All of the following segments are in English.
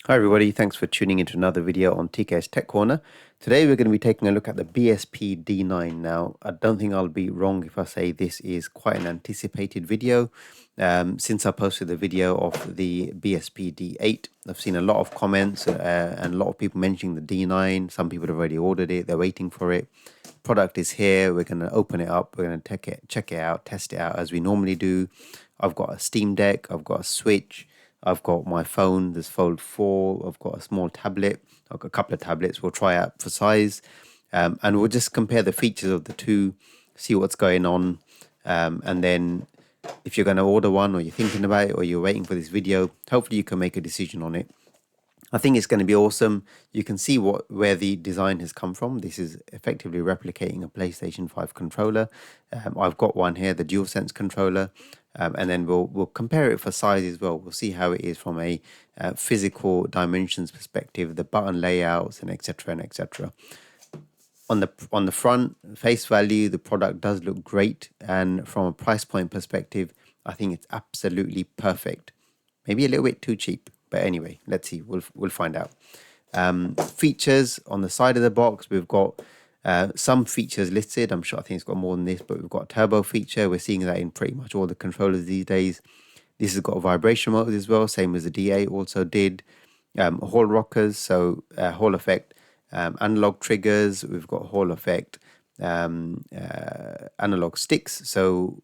Hi everybody, thanks for tuning into another video on TK's Tech Corner. Today we're going to be taking a look at the BSP D9. Now, I don't think I'll be wrong if I say this is quite an anticipated video. Since I posted the video of the BSP D8, I've seen a lot of comments and a lot of people mentioning the D9. Some people have already ordered it, they're waiting for it. Product is here, we're going to open it up, we're going to check it out, test it out as we normally do. I've got a Steam Deck, I've got a Switch, I've got my phone, this Fold 4, I've got a small tablet, I've got a couple of tablets, we'll try out for size, and we'll just compare the features of the two, see what's going on, and then if you're going to order one or you're thinking about it or you're waiting for this video, hopefully you can make a decision on it. I think it's going to be awesome. You can see where the design has come from. This is effectively replicating a PlayStation 5 controller. I've got one here, the DualSense controller, and then we'll compare it for size as well. We'll see how it is from a physical dimensions perspective, the button layouts, and etc. and etc. On the front face value, the product does look great, and from a price point perspective, I think it's absolutely perfect. Maybe a little bit too cheap. But anyway, let's see. We'll find out. Features on the side of the box, we've got some features listed. I think it's got more than this, but we've got a turbo feature. We're seeing that in pretty much all the controllers these days. This has got a vibration mode as well, same as the D8 also did. Hall rockers, so Hall effect, analog triggers. We've got Hall effect, analog sticks. So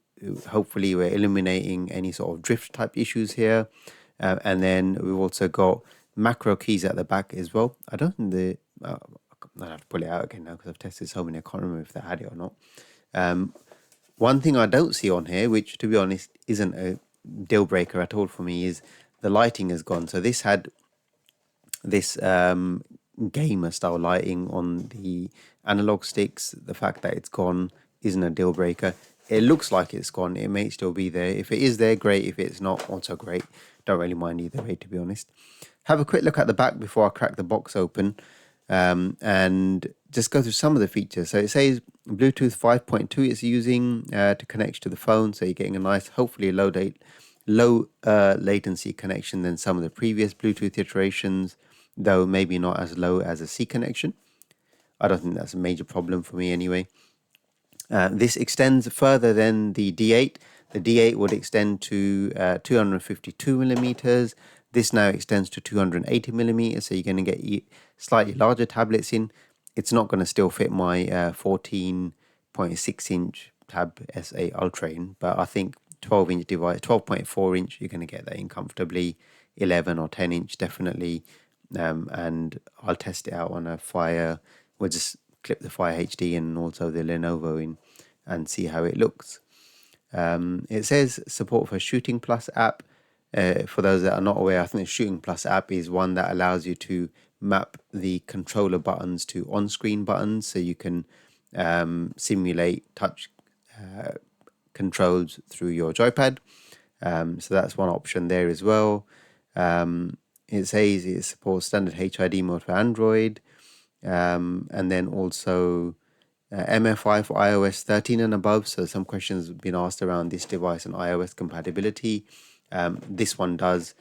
hopefully we're eliminating any sort of drift type issues here. And then we've also got macro keys at the back as well. I don't think I'll have to pull it out again now because I've tested so many, I can't remember if they had it or not. One thing I don't see on here, which to be honest isn't a deal breaker at all for me, is the lighting is gone. So this had this gamer style lighting on the analog sticks. The fact that it's gone isn't a deal breaker. It looks like it's gone. It may still be there. If it is there, great. If it's not, also great. Don't really mind either way, to be honest. Have a quick look at the back before I crack the box open, and just go through some of the features. So it says Bluetooth 5.2 it's using to connect to the phone. So you're getting a nice, hopefully low latency connection than some of the previous Bluetooth iterations, though maybe not as low as a C connection. I don't think that's a major problem for me anyway. This extends further than the D8. The D8 would extend to 252 millimeters. This now extends to 280 millimeters, so you're going to get slightly larger tablets in. It's not going to still fit my 14.6 inch Tab S8 Ultra in, but I think 12-inch device, 12.4 inch, you're going to get that in comfortably. 11 or 10 inch definitely, and I'll test it out on a Fire. We'll just clip the Fire HD and also the Lenovo in and see how it looks. It says support for Shooting Plus app. For those that are not aware, I think the Shooting Plus app is one that allows you to map the controller buttons to on-screen buttons, so you can simulate touch controls through your joypad. So that's one option there as well. It says it supports standard HID mode for Android, and then also MFI for iOS 13 and above. So some questions have been asked around this device and iOS compatibility. This one does.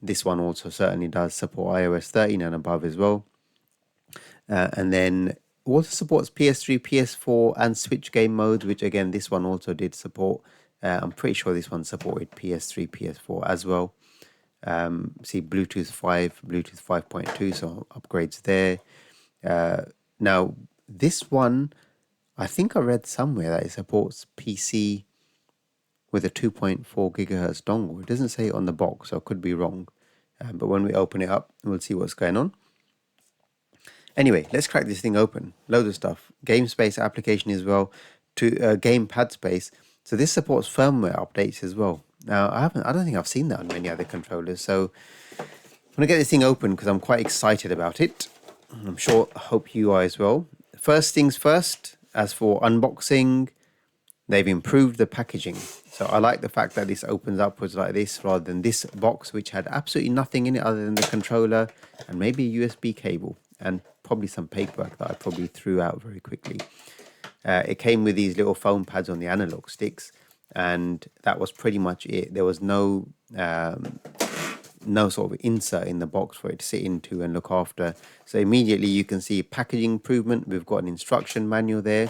This one also certainly does support iOS 13 and above as well. And then also supports PS3, PS4 and Switch game modes, which again, this one also did support. I'm pretty sure this one supported PS3, PS4 as well. See Bluetooth 5, Bluetooth 5.2, so upgrades there. Now, this one, I think I read somewhere that it supports PC with a 2.4 gigahertz dongle. It doesn't say it on the box, so I could be wrong. But when we open it up, we'll see what's going on. Anyway, let's crack this thing open. Loads of stuff. Game space application as well, to gamepad space. So this supports firmware updates as well. Now, I don't think I've seen that on many other controllers. So I'm going to get this thing open because I'm quite excited about it. I hope you are as well. First things first, as for unboxing, they've improved the packaging. So I like the fact that this opens upwards like this rather than this box, which had absolutely nothing in it other than the controller and maybe a USB cable and probably some paperwork that I probably threw out very quickly. It came with these little foam pads on the analog sticks, and that was pretty much it. There was no no sort of insert in the box for it to sit into and look after. So immediately you can see packaging improvement. We've got an instruction manual there.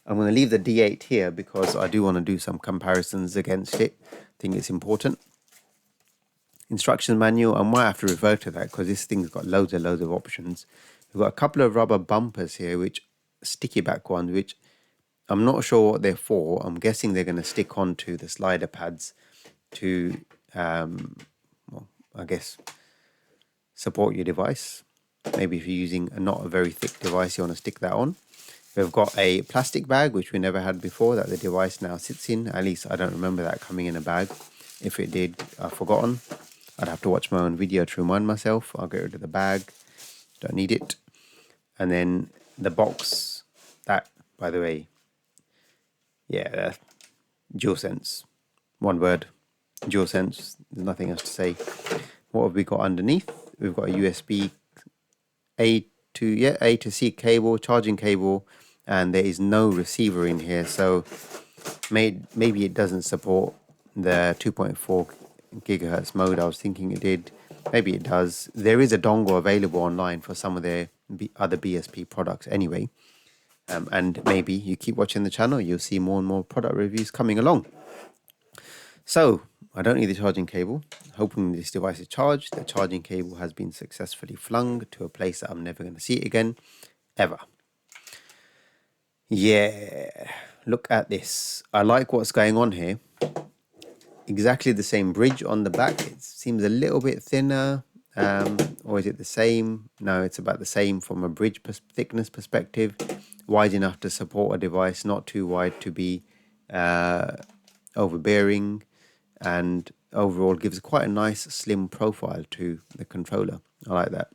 I'm going to leave the D8 here because I do want to do some comparisons against it. I think it's important. Instruction manual, I might have to refer to that because this thing's got loads and loads of options. We've got a couple of rubber bumpers here, which sticky back ones, which I'm not sure what they're for. I'm guessing they're going to stick onto the slider pads to, well, I guess, support your device. Maybe if you're using not a very thick device, you want to stick that on. We've got a plastic bag, which we never had before, that the device now sits in. At least I don't remember that coming in a bag. If it did, I've forgotten. I'd have to watch my own video to remind myself. I'll get rid of the bag. Don't need it. And then the box, that, by the way, yeah, DualSense. One word, DualSense. There's nothing else to say. What have we got underneath? We've got a USB A to C cable, charging cable, and there is no receiver in here. So maybe it doesn't support the 2.4 gigahertz mode. I was thinking it did. Maybe it does. There is a dongle available online for some of their other BSP products anyway. And maybe you keep watching the channel, you'll see more and more product reviews coming along. So I don't need the charging cable. Hoping this device is charged. The charging cable has been successfully flung to a place that I'm never going to see it again, ever. Yeah, look at this. I like what's going on here. Exactly the same bridge on the back. It seems a little bit thinner. Or is it the same? No, it's about the same from a bridge thickness perspective. Wide enough to support a device, not too wide to be overbearing, and overall gives quite a nice slim profile to the controller. I like that.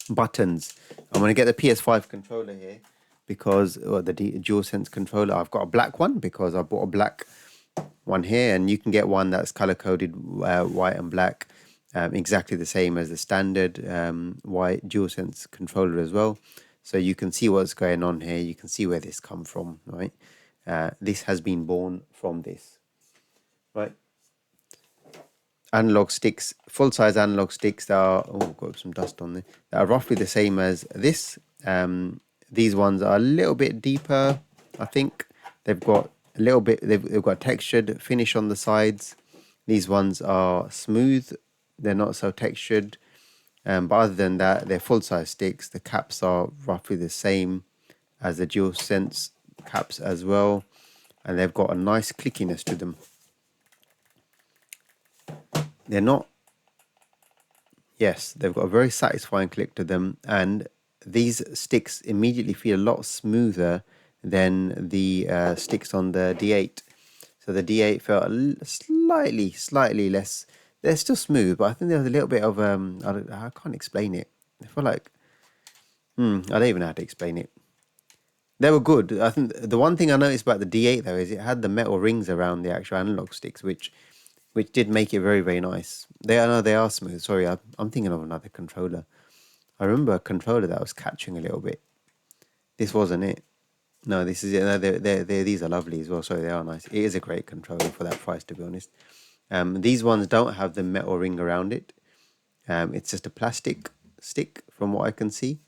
Buttons. I'm going to get the PS5 controller here because the DualSense controller. I've got a black one because I bought a black one here, and you can get one that's color coded white and black, exactly the same as the standard white DualSense controller as well. So you can see what's going on here. You can see where this come from, right? This has been born from this, right? Analog sticks, full-size analog sticks that are, oh, got some dust on there, that are roughly the same as this. These ones are a little bit deeper, I think. They've got a little bit, they've got textured finish on the sides. These ones are smooth, they're not so textured. But other than that, they're full-size sticks. The caps are roughly the same as the DualSense caps as well. And they've got a nice clickiness to them. They're not, yes, they've got a very satisfying click to them. And these sticks immediately feel a lot smoother than the sticks on the D8. So the D8 felt slightly less. They're still smooth, but I think there's a little bit of I can't explain it. I feel like I don't even know how to explain it. They were good. I think the one thing I noticed about the D8 though is it had the metal rings around the actual analog sticks, which did make it very, very nice. They are smooth. Sorry, I'm thinking of another controller. I remember a controller that was catching a little bit. This wasn't it. No, this is it. No, these are lovely as well. Sorry, they are nice. It is a great controller for that price, to be honest. These ones don't have the metal ring around it. It's just a plastic stick from what I can see.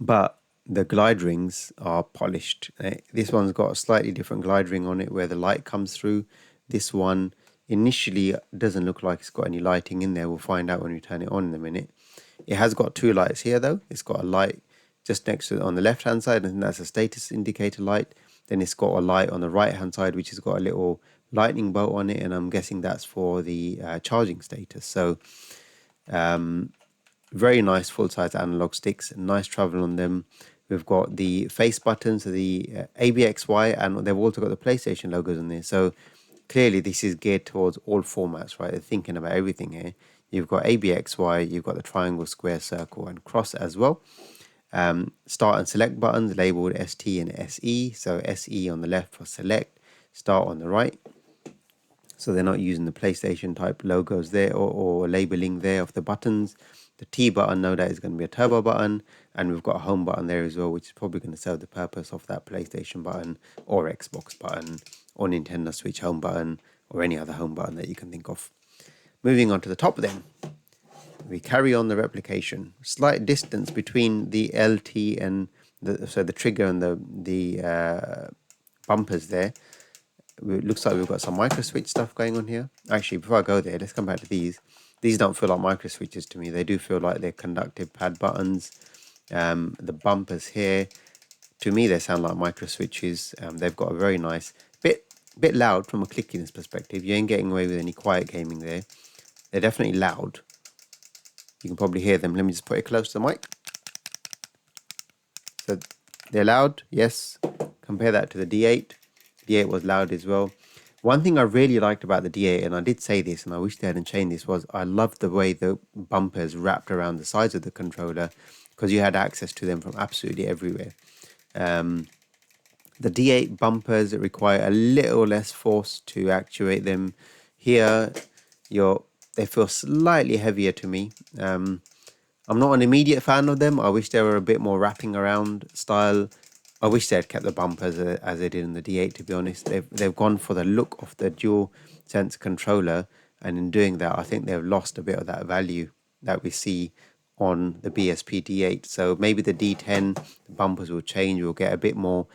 But the glide rings are polished. This one's got a slightly different glide ring on it where the light comes through. This one initially doesn't look like it's got any lighting in there. We'll find out when we turn it on in a minute. It has got two lights here though. It's got a light just next to it on the left hand side, and that's a status indicator light. Then it's got a light on the right hand side which has got a little lightning bolt on it, and I'm guessing that's for the charging status. So very nice full-size analog sticks, nice travel on them. We've got the face buttons, so the ABXY, and they've also got the PlayStation logos on there. So clearly this is geared towards all formats, right? They're thinking about everything here. You've got ABXY, you've got the triangle, square, circle, and cross as well. Start and select buttons labeled ST and SE. So SE on the left for select, start on the right. So they're not using the PlayStation type logos there or labeling there of the buttons. The T button, no, that is going to be a turbo button. And we've got a home button there as well, which is probably going to serve the purpose of that PlayStation button or Xbox button or Nintendo Switch home button or any other home button that you can think of. Moving on to the top then, we carry on the replication. Slight distance between the LT and the trigger and the bumpers there. It looks like we've got some micro switch stuff going on here. Actually, before I go there, let's come back to these. These don't feel like micro switches to me. They do feel like they're conductive pad buttons. The bumpers here, to me, they sound like micro switches. They've got a very nice bit loud from a clickiness perspective. You ain't getting away with any quiet gaming there. They're definitely loud. You can probably hear them. Let me just put it close to the mic. So they're loud, yes. Compare that to the D8. D8 was loud as well. One thing I really liked about the D8, and I did say this, and I wish they hadn't changed this, was I loved the way the bumpers wrapped around the sides of the controller, because you had access to them from absolutely everywhere. The D8 bumpers require a little less force to actuate them. Here, they feel slightly heavier to me. I'm not an immediate fan of them. I wish they were a bit more wrapping around style. I wish they had kept the bumpers as they did in the D8, to be honest. They've gone for the look of the dual sense controller, and in doing that, I think they've lost a bit of that value that we see on the BSP D8. So maybe the D10, the bumpers will change. We'll get a bit more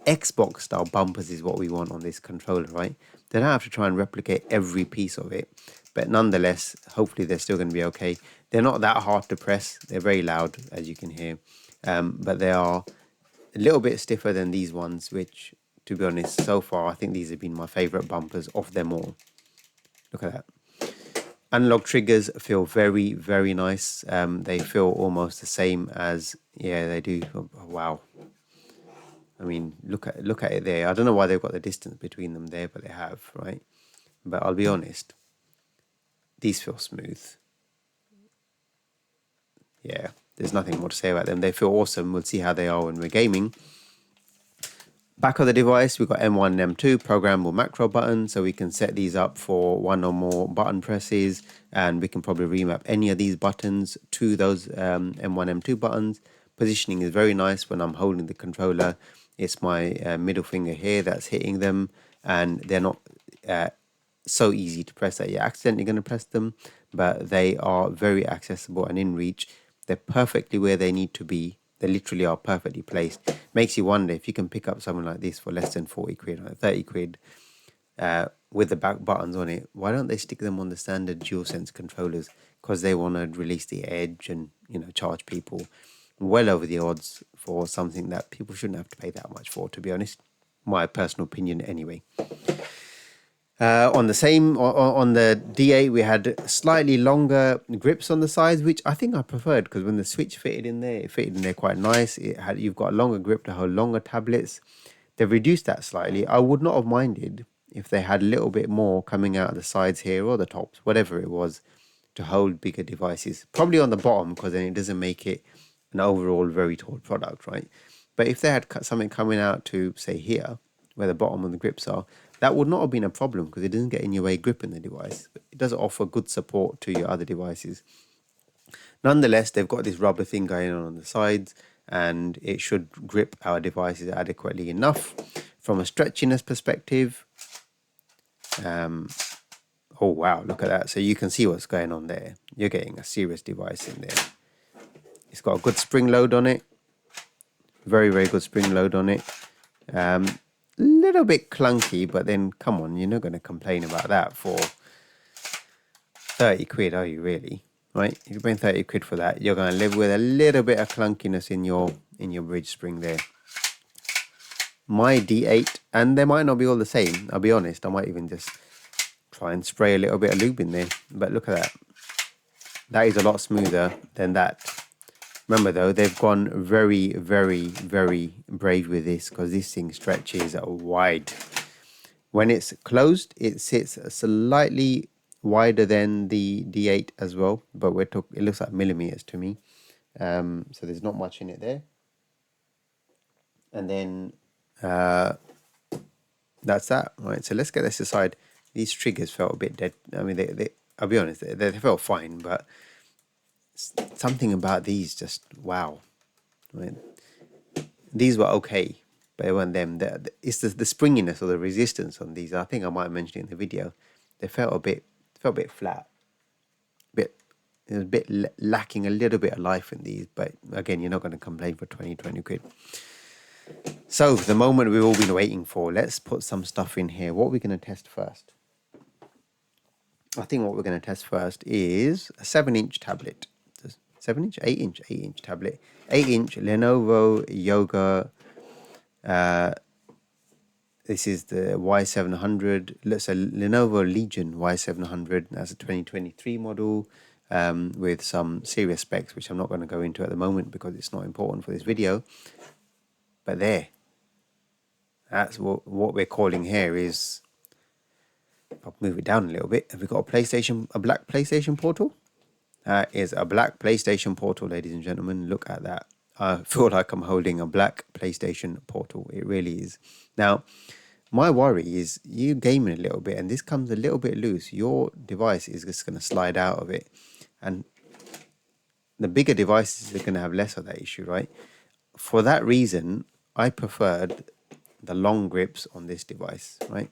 Xbox style bumpers is what we want on this controller, right? They don't have to try and replicate every piece of it, but nonetheless, hopefully they're still going to be okay. They're not that hard to press. They're very loud, as you can hear, but they are a little bit stiffer than these ones, which, to be honest, so far I think these have been my favorite bumpers of them all. Look at that. Analog triggers feel very, very nice. They feel almost the same as, yeah, they do. Oh, wow. I mean, look at it there. I don't know why they've got the distance between them there, but they have, right? But I'll be honest, these feel smooth. Yeah, there's nothing more to say about them. They feel awesome. We'll see how they are when we're gaming. Back of the device, we've got M1 and M2 programmable macro buttons, so we can set these up for one or more button presses, and we can probably remap any of these buttons to those M1, M2 buttons. Positioning is very nice when I'm holding the controller. It's my middle finger here that's hitting them, and they're not so easy to press that you're accidentally going to press them, but they are very accessible and in reach. They're perfectly where they need to be. They literally are perfectly placed. Makes you wonder if you can pick up something like this for less than 40 quid or 30 quid with the back buttons on it. Why don't they stick them on the standard DualSense controllers? Because they want to release the edge and, you know, charge people well over the odds for something that people shouldn't have to pay that much for, to be honest. My personal opinion anyway. On the D8, we had slightly longer grips on the sides, which I think I preferred, because when the Switch fitted in there, it fitted in there quite nice. You've got a longer grip to hold longer tablets. They've reduced that slightly. I would not have minded if they had a little bit more coming out of the sides here or the tops, whatever it was, to hold bigger devices. Probably on the bottom, because then it doesn't make it an overall very tall product, right? But if they had something coming out to, say, here, where the bottom of the grips are, that would not have been a problem, because it doesn't get in your way gripping the device. It does offer good support to your other devices. Nonetheless, they've got this rubber thing going on the sides, and it should grip our devices adequately enough. From a stretchiness perspective, oh wow, look at that. So you can see what's going on there. You're getting a serious device in there. It's got a good spring load on it. Very, very good spring load on it. Little bit clunky, but then come on, you're not going to complain about that for 30 quid, are you really? Right? If you're paying 30 quid for that, you're going to live with a little bit of clunkiness in your bridge spring there. My D8, and they might not be all the same, I'll be honest. I might even just try and spray a little bit of lube in there. But look at that. That is a lot smoother than that. Remember though, they've gone very, very, very brave with this, because this thing stretches wide. When it's closed, it sits slightly wider than the D8 as well, but it looks like millimeters to me. So there's not much in it there. And then that's that, right? So let's get this aside. These triggers felt a bit dead. I mean, I'll be honest, they felt fine, but something about these just wow. Right? These were okay, but it weren't them. It's the springiness or the resistance on these. I think I might have mentioned it in the video. They felt a bit flat. There's a bit lacking a little bit of life in these, but again, you're not going to complain for 20 quid. So the moment we've all been waiting for, let's put some stuff in here. What are we going to test first? I think what we're going to test first is a 7-inch tablet. 7-inch? 8-inch? 8-inch tablet. 8-inch Lenovo Yoga. This is the Y700. Let's say Lenovo Legion Y700. That's a 2023 model with some serious specs, which I'm not going to go into at the moment because it's not important for this video. But there. That's what we're calling here is... I'll move it down a little bit. Have we got a black PlayStation Portal? That is a black PlayStation Portal, ladies and gentlemen. Look at that. I feel like I'm holding a black PlayStation Portal. It really is. Now, my worry is you gaming a little bit and this comes a little bit loose. Your device is just going to slide out of it. And the bigger devices are going to have less of that issue, right? For that reason, I preferred the long grips on this device, right?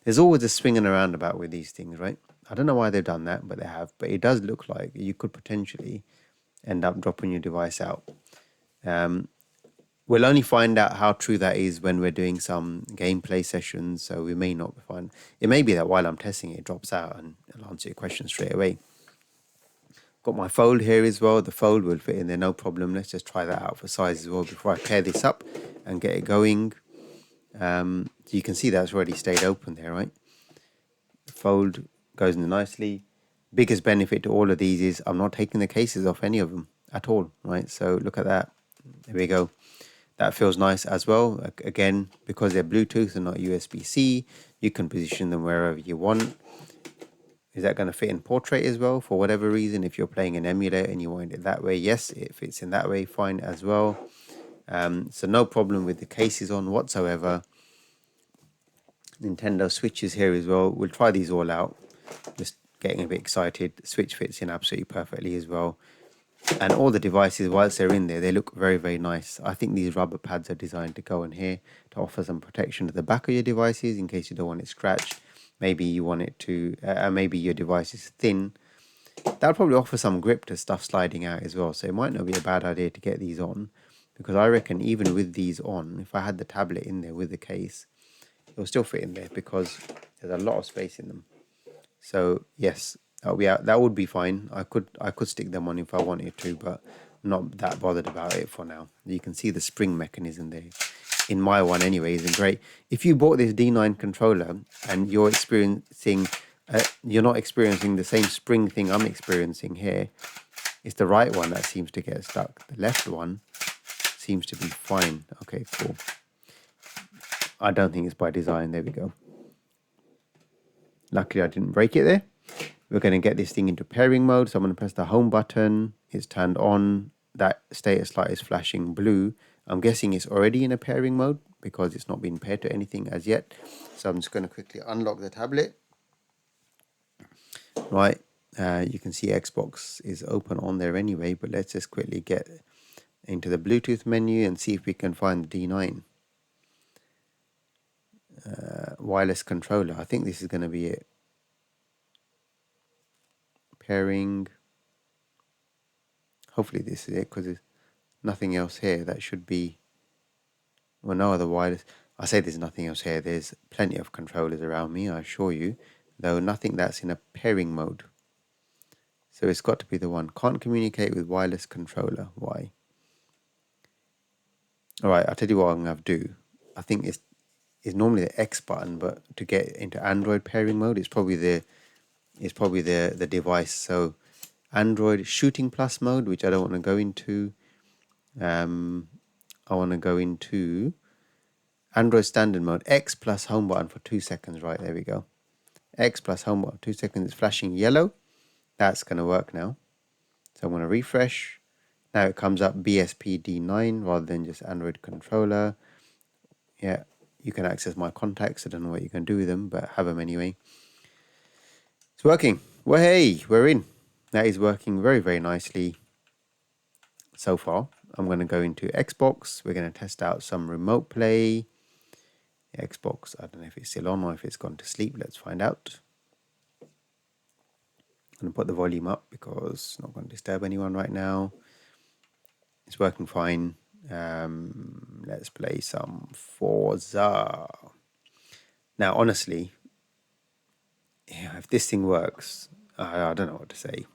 There's always a swing and a roundabout with these things, right? I don't know why they've done that, but they have. But it does look like you could potentially end up dropping your device out. We'll only find out how true that is when we're doing some gameplay sessions, so we may not find... It may be that while I'm testing it, it drops out and I'll answer your question straight away. Got my fold here as well. The fold will fit in there, no problem. Let's just try that out for size as well before I pair this up and get it going. So you can see that's already stayed open there, right? The fold goes in nicely. Biggest benefit to all of these is I'm not taking the cases off any of them at all, right? So look at that. There we go. That feels nice as well. Again, because they're Bluetooth and not USB-C, you can position them wherever you want. Is that going to fit in portrait as well? For whatever reason, if you're playing an emulator and you want it that way, yes, it fits in that way, fine as well. So no problem with the cases on whatsoever. Nintendo Switches here as well. We'll try these all out. Just getting a bit excited. Switch fits in absolutely perfectly as well. And all the devices, whilst they're in there, they look very, very nice. I think these rubber pads are designed to go in here to offer some protection to the back of your devices in case you don't want it scratched. Maybe you want it to, maybe your device is thin. That'll probably offer some grip to stuff sliding out as well. So it might not be a bad idea to get these on, because I reckon even with these on, if I had the tablet in there with the case, it'll still fit in there because there's a lot of space in them. So yes, that would be fine. I could stick them on if I wanted to, but I'm not that bothered about it for now. You can see the spring mechanism there. In my one anyway, isn't great. If you bought this D9 controller and you're not experiencing the same spring thing I'm experiencing here, it's the right one that seems to get stuck. The left one seems to be fine. Okay, cool. I don't think it's by design. There we go. Luckily, I didn't break it there. We're going to get this thing into pairing mode. So I'm going to press the home button. It's turned on. That status light is flashing blue. I'm guessing it's already in a pairing mode because it's not been paired to anything as yet. So I'm just going to quickly unlock the tablet. Right. You can see Xbox is open on there anyway, but let's just quickly get into the Bluetooth menu and see if we can find the D9. Wireless controller. I think this is going to be it. Pairing. Hopefully this is it because there's nothing else here. That should be... Well, no other wireless. I say there's nothing else here. There's plenty of controllers around me, I assure you. Though nothing that's in a pairing mode. So it's got to be the one. Can't communicate with wireless controller. Why? Alright, I'll tell you what I'm going to do. I think it's normally the X button, but to get into Android pairing mode, it's probably the device. So Android shooting plus mode, which I don't want to go into. I want to go into Android standard mode. X plus home button for 2 seconds. Right, there we go. X plus home button, 2 seconds. It's flashing yellow. That's going to work now. So I'm going to refresh. Now it comes up BSP D9 rather than just Android controller. Yeah, you can access my contacts. I don't know what you can do with them, but have them anyway. It's working. Well, hey, we're in. That is working very, very nicely so far. I'm going to go into Xbox. We're going to test out some remote play. Xbox, I don't know if it's still on or if it's gone to sleep. Let's find out. I'm going to put the volume up because it's not going to disturb anyone right now. It's working fine. Let's play some Forza. Now, honestly, yeah, if this thing works, I don't know what to say.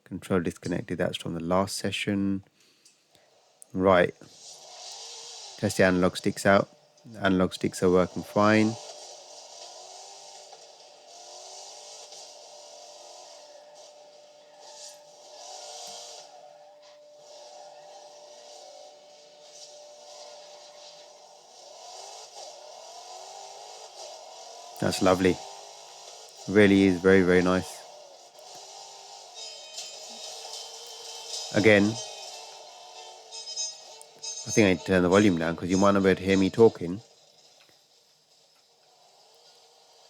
Control disconnected. That's from the last session. Right. Test the analog sticks out. The analog sticks are working fine. That's lovely. Really is very, very nice. Again, I think I need to turn the volume down because you might not be able to hear me talking.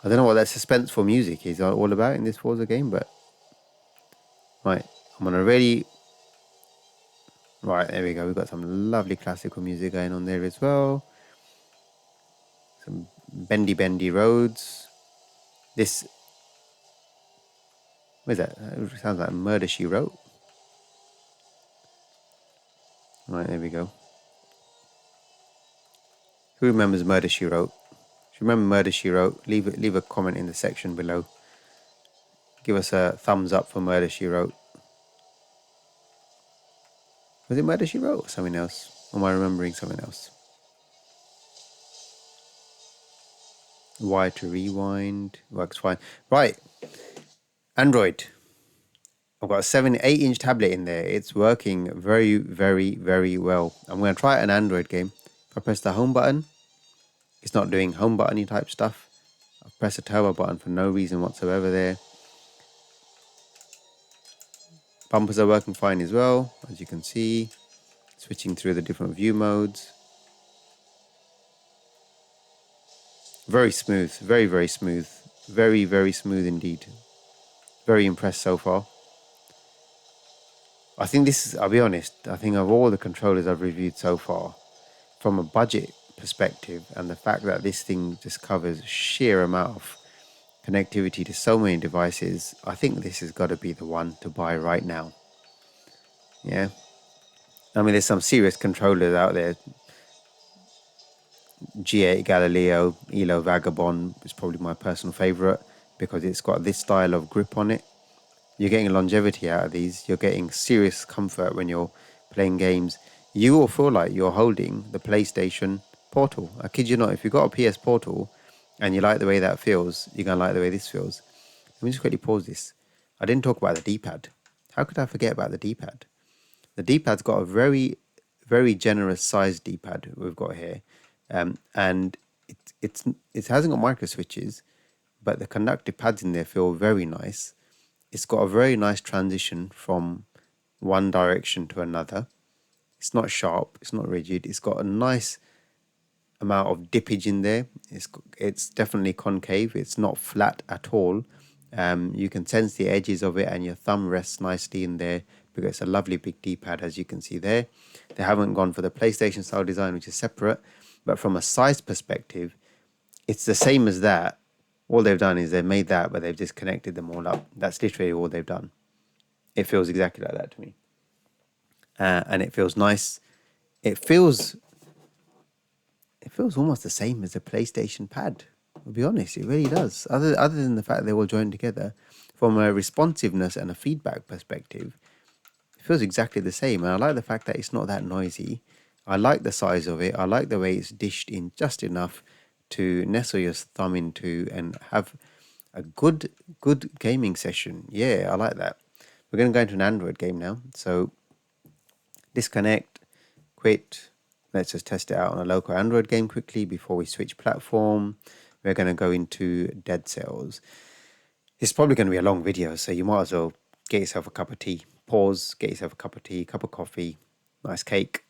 I don't know what that suspenseful music is all about in this Forza game, but right, I'm gonna really. Right, there we go. We've got some lovely classical music going on there as well. Some bendy roads. This, what is that? It sounds like Murder She Wrote. Right, there we go. Who remembers Murder She Wrote? If you remember Murder She Wrote, leave a comment in the section below. Give us a thumbs up for Murder She Wrote. Was it Murder She Wrote or something else? Or am I remembering something else? Y to rewind. Works fine. Right. Android. I've got a 8-inch tablet in there. It's working very, very, very well. I'm going to try an Android game. If I press the home button, it's not doing home button-y type stuff. I've pressed the turbo button for no reason whatsoever there. Bumpers are working fine as well, as you can see. Switching through the different view modes. Very smooth, very, very smooth. Very, very smooth indeed. Very impressed so far. I think this is, I'll be honest, I think of all the controllers I've reviewed so far, from a budget perspective and the fact that this thing just covers sheer amount of connectivity to so many devices, I think this has got to be the one to buy right now. Yeah. I mean, there's some serious controllers out there. G8 Galileo, Elo Vagabond is probably my personal favorite because it's got this style of grip on it. You're getting longevity out of these. You're getting serious comfort when you're playing games. You will feel like you're holding the PlayStation Portal. I kid you not, if you've got a PS Portal and you like the way that feels, you're going to like the way this feels. Let me just quickly pause this. I didn't talk about the D-pad. How could I forget about the D-pad? The D-pad's got a very, very generous sized D-pad we've got here. And it hasn't got micro switches, but the conductive pads in there feel very nice. It's got a very nice transition from one direction to another. It's not sharp, it's not rigid. It's got a nice amount of dippage in there. It's definitely concave. It's not flat at all. You can sense the edges of it, and your thumb rests nicely in there because it's a lovely big D-pad, as you can see there. They haven't gone for the PlayStation style design, which is separate, but from a size perspective, it's the same as that. All they've done is they've made that, but they've just connected them all up. That's literally all they've done. It feels exactly like that to me. And it feels nice. It feels almost the same as a PlayStation pad. I'll be honest, it really does. Other than the fact they all joined together, from a responsiveness and a feedback perspective, it feels exactly the same. And I like the fact that it's not that noisy. I like the size of it. I like the way it's dished in just enough to nestle your thumb into and have a good gaming session. Yeah, I like that. We're going to go into an Android game now. So disconnect, quit. Let's just test it out on a local Android game quickly before we switch platform. We're going to go into Dead Cells. It's probably going to be a long video, so you might as well get yourself a cup of tea. Pause, get yourself a cup of tea, cup of coffee, nice cake,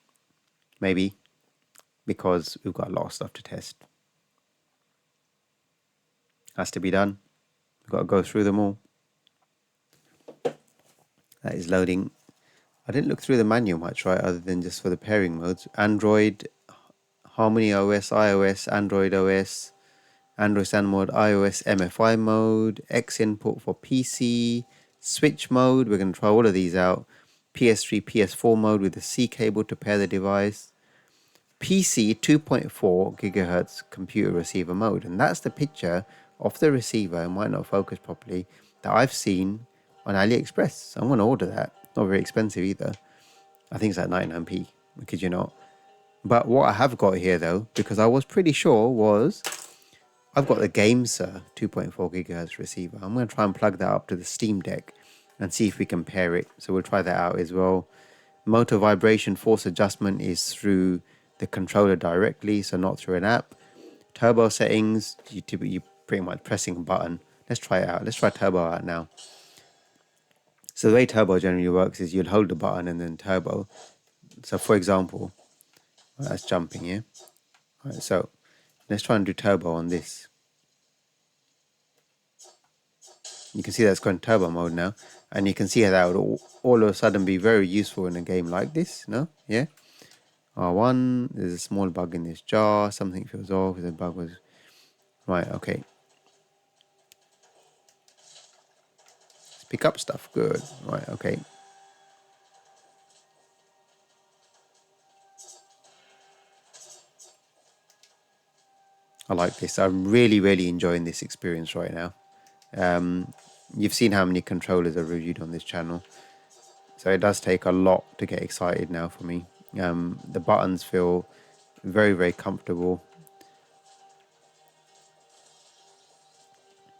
maybe, because we've got a lot of stuff to test. Has to be done. We've got to go through them all. That is loading. I didn't look through the manual much, right, other than just for the pairing modes. Android, Harmony OS, iOS, Android OS, Android Standard mode, iOS MFI mode, X input for PC, Switch mode, we're going to try all of these out. PS3, PS4 mode with the C cable to pair the device. PC 2.4 gigahertz computer receiver mode. And that's the picture of the receiver, it might not focus properly, that I've seen on AliExpress. So I'm going to order that. Not very expensive either. I think it's like 99p, because you're not. But what I have got here though, because I was pretty sure, was I've got the GameSir 2.4 gigahertz receiver. I'm going to try and plug that up to the Steam Deck and see if we can pair it. So we'll try that out as well. Motor vibration force adjustment is through the controller directly, so not through an app. Turbo settings, you pretty much pressing a button. Let's try it out. Let's try turbo out now. So the way turbo generally works is you'll hold the button and then turbo. So for example, that's jumping here. All right, so let's try and do turbo on this. You can see that's going turbo mode now, and you can see how that would all of a sudden be very useful in a game like this. No, yeah. R1. There's a small bug in this jar. Something feels off. The bug was right. Okay. Let's pick up stuff. Good. Right. Okay. I like this. I'm really enjoying this experience right now. You've seen how many controllers I've reviewed on this channel, so it does take a lot to get excited now for me. The buttons feel very comfortable.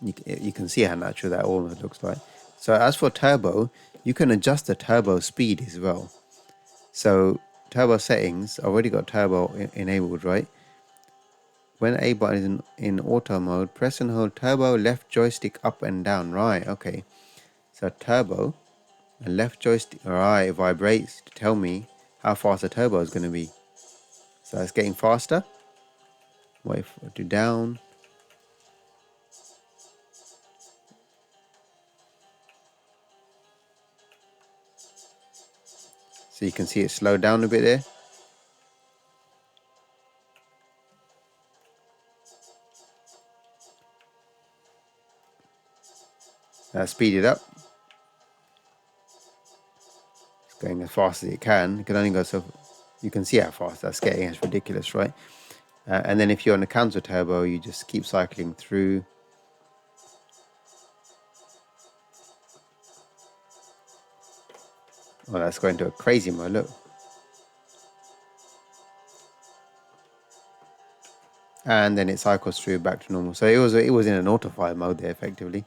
You can see how natural that almost looks like. So as for turbo, you can adjust the turbo speed as well. So turbo settings, I've already got turbo enabled, right? When A button is in auto mode, press and hold turbo left joystick up and down. Right, okay. So turbo and left joystick, right, vibrates to tell me how fast the turbo is going to be. So it's getting faster. Wait for it to down. So you can see it slow down a bit there. Speed it up. It's going as fast as it can. It can only go so. You can see how fast that's getting. It's ridiculous, right? And then if you're on a counter turbo, you just keep cycling through. Oh, that's going to a crazy mode. Look. And then it cycles through back to normal. So it was in an auto fire mode there effectively.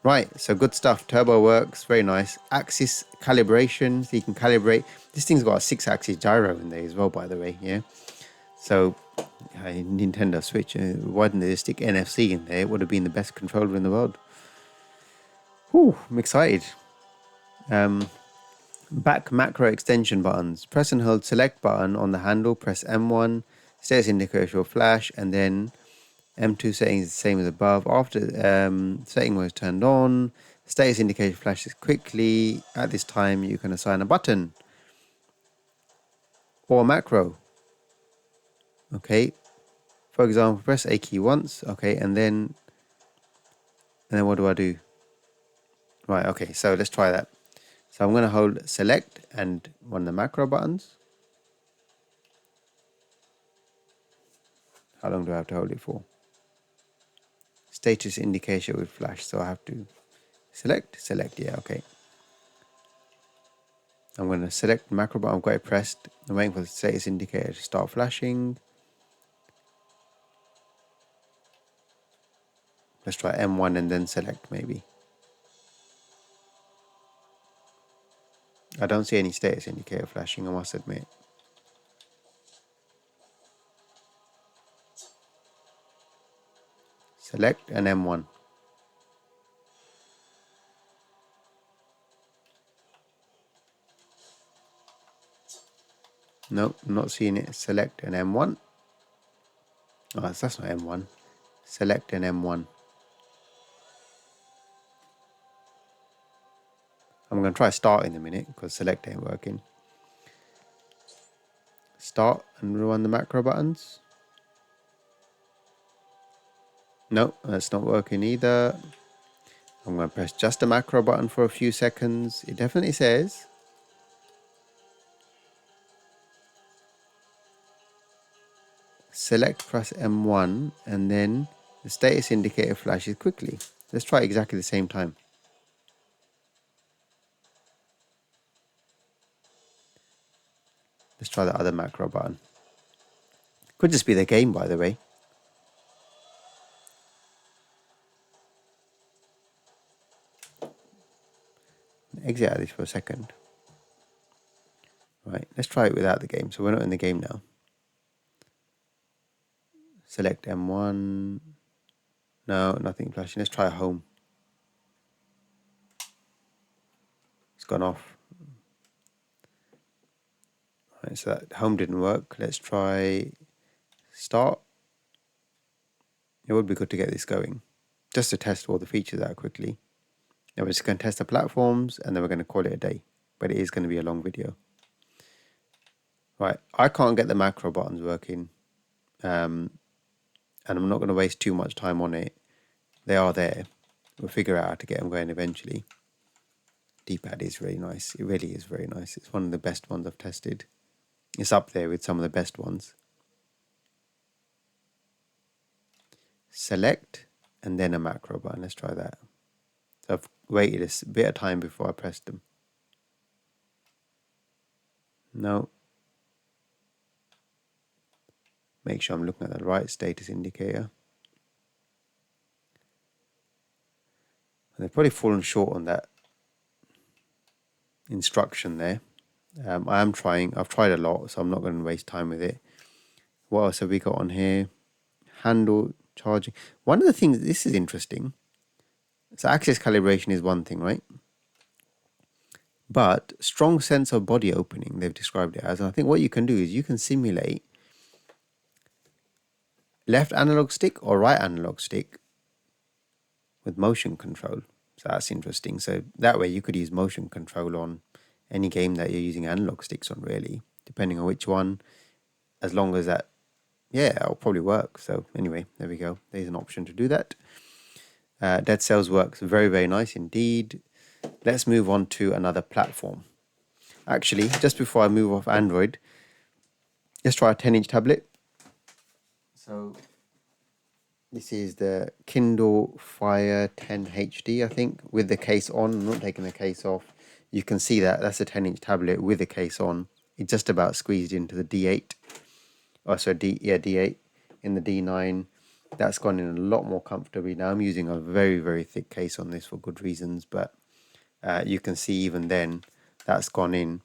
Right, so good stuff. Turbo works, very nice. Axis calibration, so you can calibrate. This thing's got a 6-axis gyro in there as well, by the way, yeah. So Nintendo Switch, why didn't they stick NFC in there? It would have been the best controller in the world. Whew, I'm excited. Back macro extension buttons. Press and hold select button on the handle, press M1, status indicator will flash, and then M2 settings is the same as above. After setting was turned on, status indicator flashes quickly. At this time, you can assign a button or a macro. Okay. For example, press A key once. Okay, and then what do I do? Right. Okay. So let's try that. So I'm going to hold select and one of the macro buttons. How long do I have to hold it for? Status indicator will flash, so I have to select, yeah, okay. I'm going to select the macro button, I've got it pressed. I'm waiting for the status indicator to start flashing. Let's try M1 and then select maybe. I don't see any status indicator flashing, I must admit. Select and M1. Nope, not seeing it. Select and M1. Oh, that's not M1. Select and M1. I'm going to try start in a minute because select ain't working. Start and run the macro buttons. Nope, that's not working either. I'm going to press just the macro button for a few seconds. It definitely says select, press M1, and then the status indicator flashes quickly. Let's try exactly the same time. Let's try the other macro button. Could just be the game, by the way. Exit out of this for a second. Right, let's try it without the game. So we're not in the game now. Select M1. No, nothing flashing. Let's try home. It's gone off. Right, so that home didn't work. Let's try start. It would be good to get this going, just to test all the features out quickly. Now we're just going to test the platforms, and then we're going to call it a day. But it is going to be a long video. Right, I can't get the macro buttons working, and I'm not going to waste too much time on it. They are there. We'll figure out how to get them going eventually. D-pad is really nice. It really is very nice. It's one of the best ones I've tested. It's up there with some of the best ones. Select and then a macro button. Let's try that. So I've waited a bit of time before I pressed them. No. Make sure I'm looking at the right status indicator. And they've probably fallen short on that instruction there. I've tried a lot, so I'm not going to waste time with it. What else have we got on here? Handle charging. One of the things, this is interesting. So access calibration is one thing, right? But strong sense of body opening, they've described it as. And I think what you can do is you can simulate left analog stick or right analog stick with motion control. So that's interesting. So that way you could use motion control on any game that you're using analog sticks on, really, depending on which one, as long as that, yeah, it'll probably work. So anyway, there we go. There's an option to do that. Dead Cells works very, very nice indeed. Let's move on to another platform. Actually, just before I move off Android, let's try a 10-inch tablet. So this is the Kindle Fire 10 HD, I think, with the case on. I'm not taking the case off. You can see that that's a 10-inch tablet with the case on. It just about squeezed into the D8. Oh, sorry, D8 in the D9. That's gone in a lot more comfortably now. I'm using a very, very thick case on this for good reasons, but you can see even then that's gone in,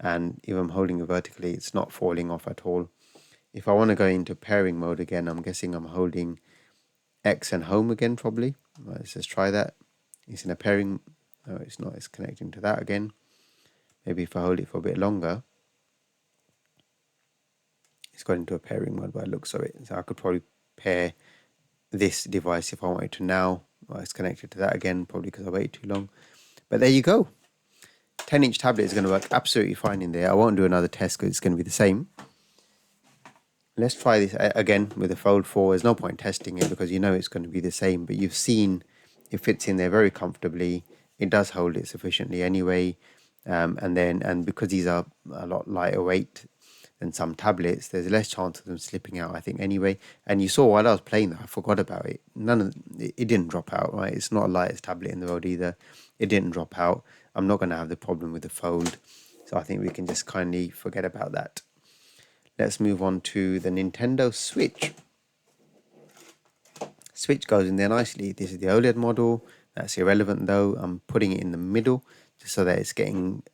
and if I'm holding it vertically, it's not falling off at all. If I want to go into pairing mode again, I'm guessing I'm holding X and home again, probably. Let's just try that. It's in a pairing. No, it's not. It's connecting to that again. Maybe if I hold it for a bit longer, it's got into a pairing mode by the looks of it. So I could probably pair this device if I wanted to now. Well, it's connected to that again, probably because I waited too long. But there you go. 10-inch tablet is going to work absolutely fine in there. I won't do another test because it's going to be the same. Let's try this again with the Fold 4. There's no point testing it because you know it's going to be the same, but you've seen it fits in there very comfortably. It does hold it sufficiently anyway. And because these are a lot lighter weight than some tablets, there's less chance of them slipping out, I think, anyway. And you saw while I was playing that, I forgot about it. It didn't drop out, right? It's not the lightest tablet in the world either. It didn't drop out. I'm not going to have the problem with the Fold. So I think we can just kindly forget about that. Let's move on to the Nintendo Switch. Switch goes in there nicely. This is the OLED model. That's irrelevant though. I'm putting it in the middle just so that it's getting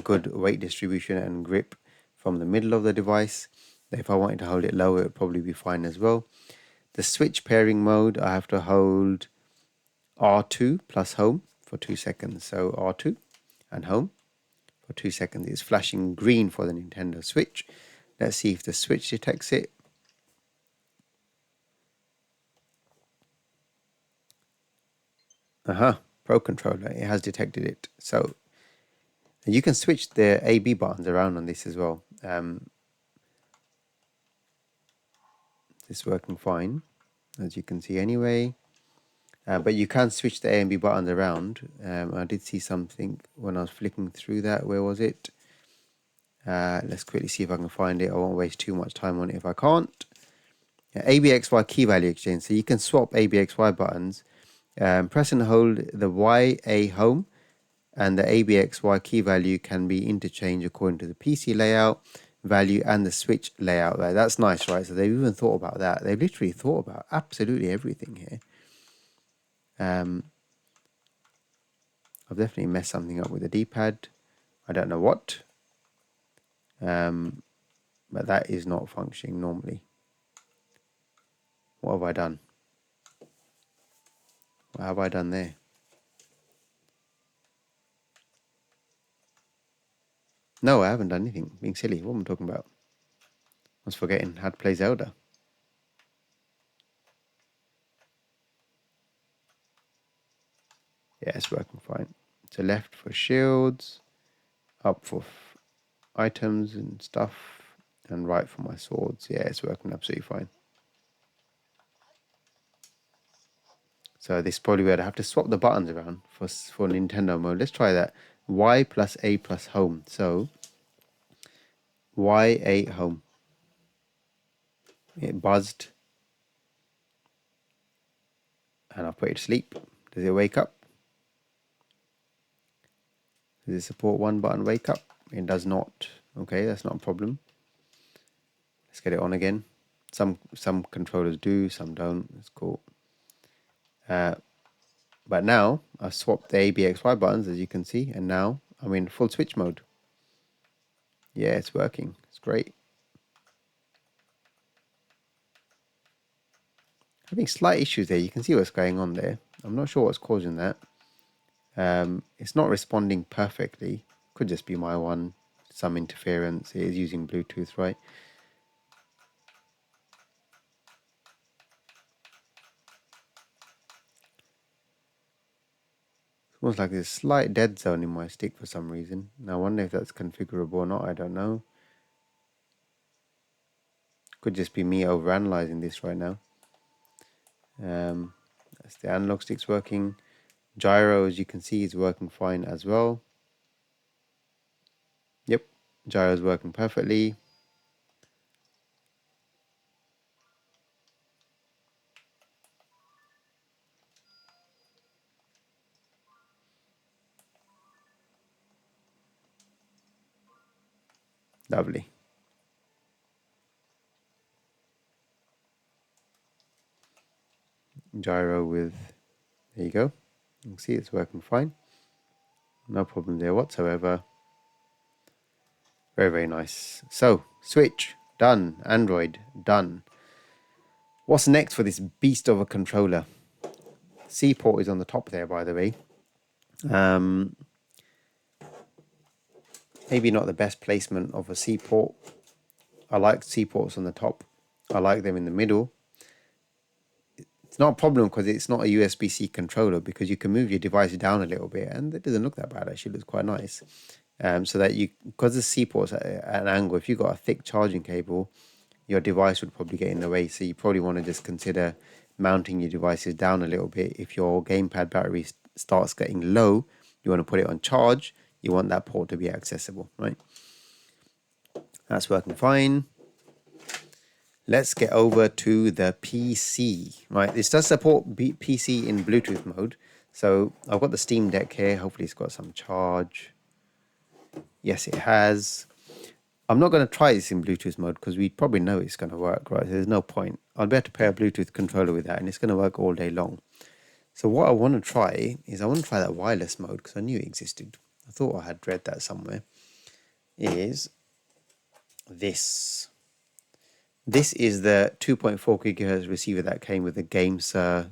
good weight distribution and grip from the middle of the device. If I wanted to hold it lower, it would probably be fine as well. The Switch pairing mode, I have to hold R2 plus home for 2 seconds. So R2 and home for 2 seconds. It's flashing green for the Nintendo Switch. Let's see if the Switch detects it. Pro controller, it has detected it. So you can switch the A/B buttons around on this as well. It's working fine, as you can see anyway. But you can switch the A and B buttons around. I did see something when I was flicking through that. Where was it? Let's quickly see if I can find it. I won't waste too much time on it if I can't. ABXY key value exchange. So you can swap ABXY buttons. Press and hold the YA home, and the ABXY key value can be interchanged according to the PC layout, value, and the switch layout. That's nice, right? So they've even thought about that. They've literally thought about absolutely everything here. I've definitely messed something up with the D-pad. I don't know what. But that is not functioning normally. What have I done? What have I done there? No, I haven't done anything. Being silly. What am I talking about? I was forgetting how to play Zelda. Yeah, it's working fine. So left for shields, up for items and stuff, and right for my swords. Yeah, it's working absolutely fine. So this is probably where I have to swap the buttons around for Nintendo mode. Let's try that. Y plus A plus home. So YA home. It buzzed. And I'll put it to sleep. Does it wake up? Does it support one button wake up? It does not. Okay, that's not a problem. Let's get it on again. Some controllers do, some don't. It's cool. But now I've swapped the ABXY buttons, as you can see, and now I'm in full switch mode. Yeah, it's working. It's great. Having slight issues there. You can see what's going on there. I'm not sure what's causing that. It's not responding perfectly. Could just be my one. Some interference. It is using Bluetooth, right? Almost like there's a slight dead zone in my stick for some reason. Now I wonder if that's configurable or not. I don't know. Could just be me overanalyzing this right now. That's the analog stick's working. Gyro, as you can see, is working fine as well. Yep, gyro's working perfectly. Lovely. Gyro with, there you go. You can see it's working fine. No problem there whatsoever. Very, very nice. So, Switch, done. Android, done. What's next for this beast of a controller? C port is on the top there, by the way. Maybe not the best placement of a C port. I like C ports on the top. I like them in the middle. It's not a problem because it's not a USB-C controller, because you can move your device down a little bit and it doesn't look that bad. Actually, it looks quite nice. So that you, because the C port's at an angle, if you've got a thick charging cable, your device would probably get in the way. So you probably want to just consider mounting your devices down a little bit. If your gamepad battery starts getting low, you want to put it on charge. You want that port to be accessible, right? That's working fine. Let's get over to the PC, right? This does support PC in Bluetooth mode. So I've got the Steam Deck here. Hopefully it's got some charge. Yes, it has. I'm not going to try this in Bluetooth mode because we probably know it's going to work, right? So there's no point. I'll be able to pair a Bluetooth controller with that and it's going to work all day long. So what I want to try is I want to try that wireless mode because I knew it existed. I thought I had read that somewhere. Is this. This is the 2.4 gigahertz receiver that came with the GameSir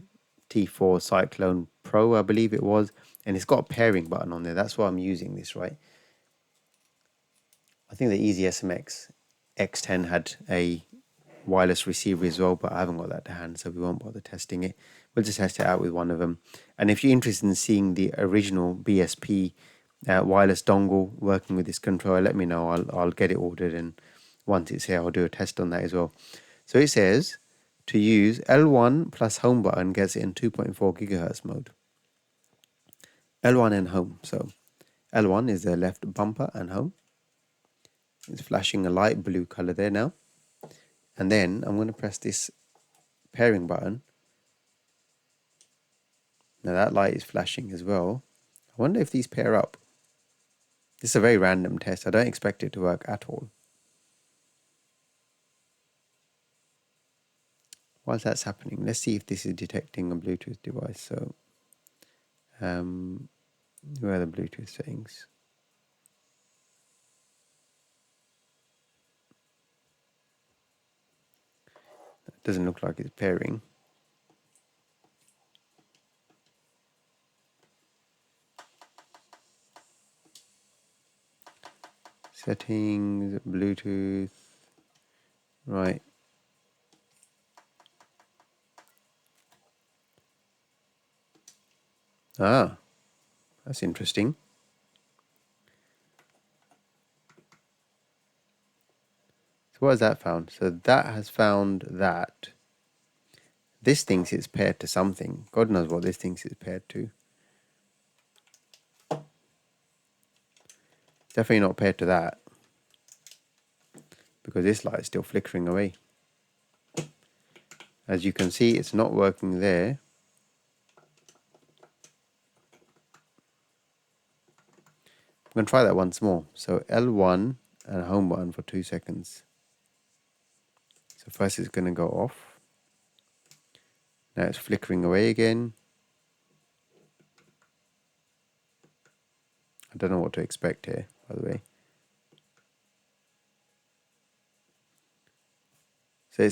T4 Cyclone Pro, I believe it was. And it's got a pairing button on there. That's why I'm using this, right? I think the Easy SMX X10 had a wireless receiver as well, but I haven't got that to hand, so we won't bother testing it. We'll just test it out with one of them. And if you're interested in seeing the original BSP wireless dongle working with this controller, let me know. I'll get it ordered, and once it's here, I'll do a test on that as well. So it says to use L1 plus home button gets it in 2.4 gigahertz mode. L1 and home. So L1 is the left bumper and home. It's flashing a light blue color there now. And then I'm going to press this pairing button. Now that light is flashing as well. I wonder if these pair up. This is a very random test. I don't expect it to work at all. Whilst that's happening, let's see if this is detecting a Bluetooth device. So, where are the Bluetooth settings? It doesn't look like it's pairing. Settings, Bluetooth, right. Ah, that's interesting. So what has that found? So that has found that this thinks it's paired to something. God knows what this thinks it's paired to. It's definitely not paired to that, because this light is still flickering away. As you can see, it's not working there. I'm going to try that once more. So L1 and home button for 2 seconds. So first it's going to go off. Now it's flickering away again. I don't know what to expect here, by the way. So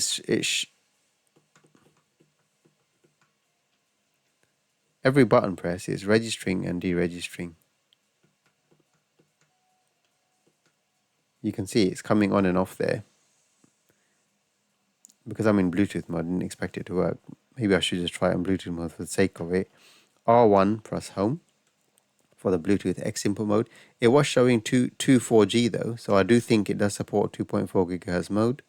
every button press is registering and deregistering. You can see it's coming on and off there. Because I'm in Bluetooth mode, I didn't expect it to work. Maybe I should just try it on Bluetooth mode for the sake of it. R1 press home for the Bluetooth X input mode. It was showing 4G though, so I do think it does support 2.4 gigahertz mode.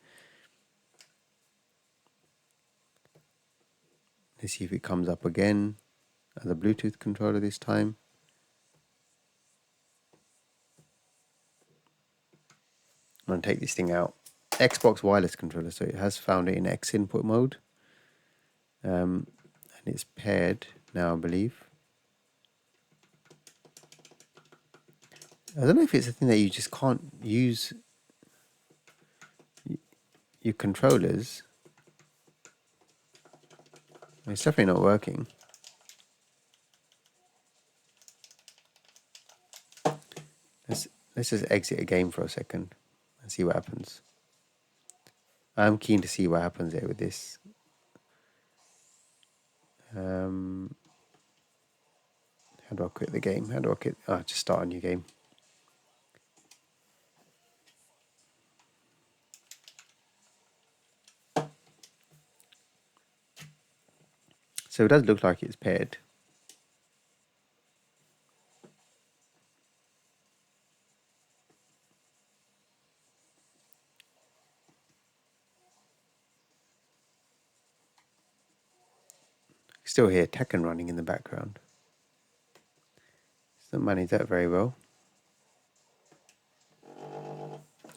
Let's see if it comes up again as a Bluetooth controller this time. I'm going to take this thing out. Xbox wireless controller, so it has found it in X input mode. And it's paired now, I believe. I don't know if it's a thing that you just can't use your controllers. It's definitely not working. Let's just exit a game for a second and see what happens. I'm keen to see what happens there with this. How do I quit the game? How do I quit? Oh, just start a new game. So it does look like it's paired. Still hear Tekken running in the background. It's not managed that very well.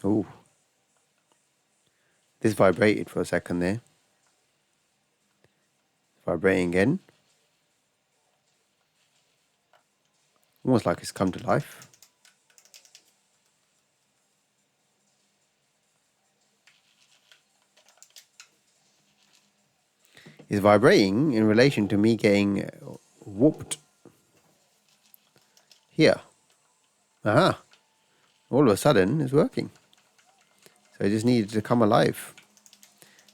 Ooh. This vibrated for a second there. Vibrating again. Almost like it's come to life. It's vibrating in relation to me getting whooped. Here. Aha. All of a sudden, it's working. So it just needed to come alive.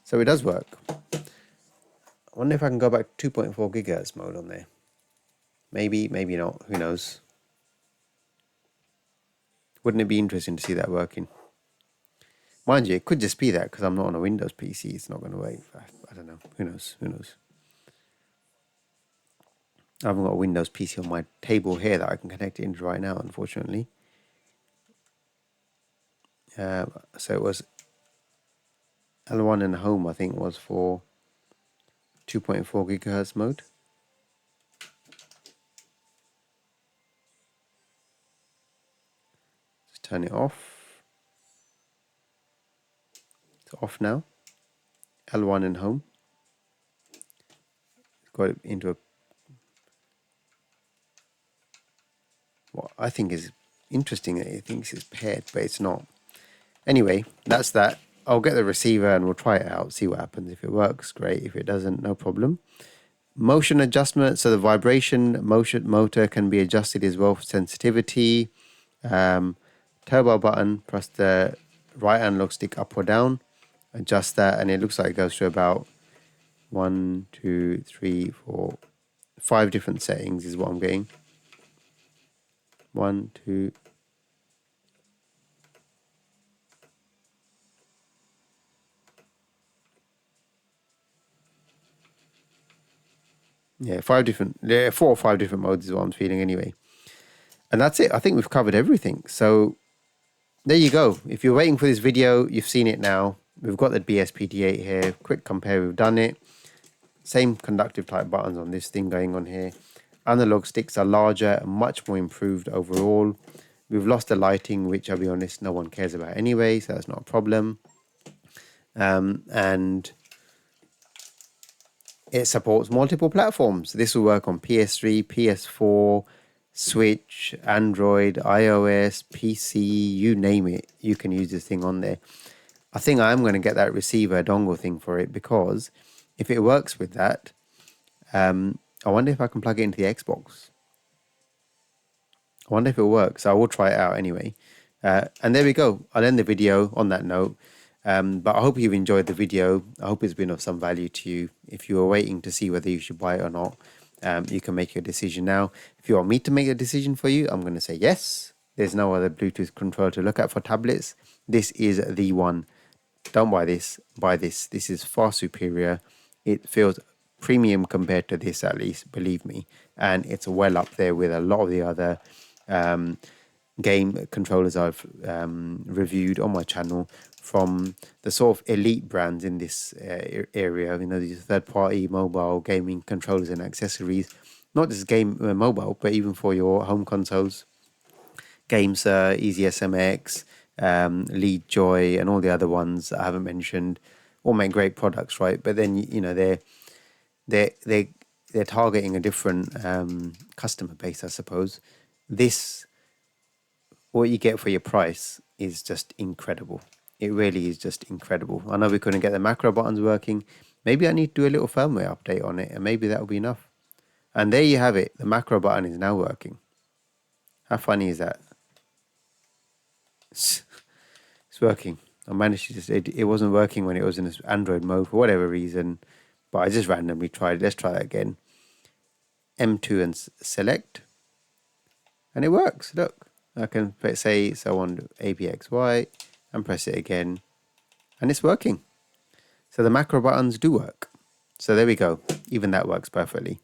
So it does work. I wonder if I can go back to 2.4 gigahertz mode on there. Maybe, maybe not. Who knows? Wouldn't it be interesting to see that working? Mind you, it could just be that because I'm not on a Windows PC. It's not going to work. I don't know. Who knows? Who knows? I haven't got a Windows PC on my table here that I can connect it into right now, unfortunately. So it was L1 and home, I think, was for 2.4 gigahertz mode. Just turn it off. It's off now. L1 and home. Got it into a what I think is interesting. It thinks it's paired, but it's not. Anyway, that's that. I'll get the receiver and we'll try it out, see what happens. If it works, great. If it doesn't, no problem. Motion adjustment. So the vibration motion motor can be adjusted as well for sensitivity. Turbo button, press the right analog stick up or down. Adjust that, and it looks like it goes to about 1, 2, 3, 4, 5 different settings is what I'm getting. 1, 2. Yeah, 4 or 5 different modes is what I'm feeling anyway. And that's it. I think we've covered everything. So there you go. If you're waiting for this video, you've seen it now. We've got the BSP D8 here. Quick compare, we've done it. Same conductive type buttons on this thing going on here. Analog sticks are larger and much more improved overall. We've lost the lighting, which I'll be honest, no one cares about anyway, so that's not a problem. And it supports multiple platforms. This will work on PS3, PS4, Switch, Android, iOS, PC, you name it. You can use this thing on there. I think I'm going to get that receiver dongle thing for it, because if it works with that, I wonder if I can plug it into the Xbox. I wonder if it works. I will try it out anyway. And there we go. I'll end the video on that note. But I hope you've enjoyed the video. I hope it's been of some value to you. If you were waiting to see whether you should buy it or not, you can make your decision now. If you want me to make a decision for you, I'm going to say yes. There's no other Bluetooth controller to look at for tablets. This is the one. Don't buy this. Buy this. This is far superior. It feels premium compared to this, at least, believe me. And it's well up there with a lot of the other game controllers I've reviewed on my channel, from the sort of elite brands in this area. You know, these third-party mobile gaming controllers and accessories, not just game mobile, but even for your home consoles. GameSir, Easy SMX, Lead Joy, and all the other ones I haven't mentioned, all make great products, right? But then, you know, they're targeting a different customer base, I suppose. This, what you get for your price, is just incredible. It really is just incredible. I know we couldn't get the macro buttons working. Maybe I need to do a little firmware update on it, and maybe that'll be enough. And there you have it. The macro button is now working. How funny is that? It's working. I managed to just, it wasn't working when it was in this Android mode for whatever reason, but I just randomly tried it. Let's try that again. M2 and select. And it works. Look, I can say so on ABXY and press it again, and it's working. So the macro buttons do work. So there we go. Even that works perfectly.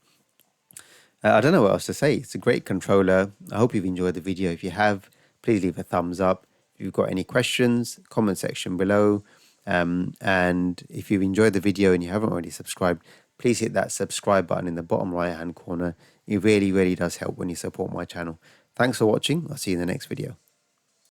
I don't know what else to say. It's a great controller. I hope you've enjoyed the video. If you have, please leave a thumbs up. If you've got any questions, comment section below. And if you've enjoyed the video and you haven't already subscribed, please hit that subscribe button in the bottom right hand corner. It really, really does help when you support my channel. Thanks for watching. I'll see you in the next video.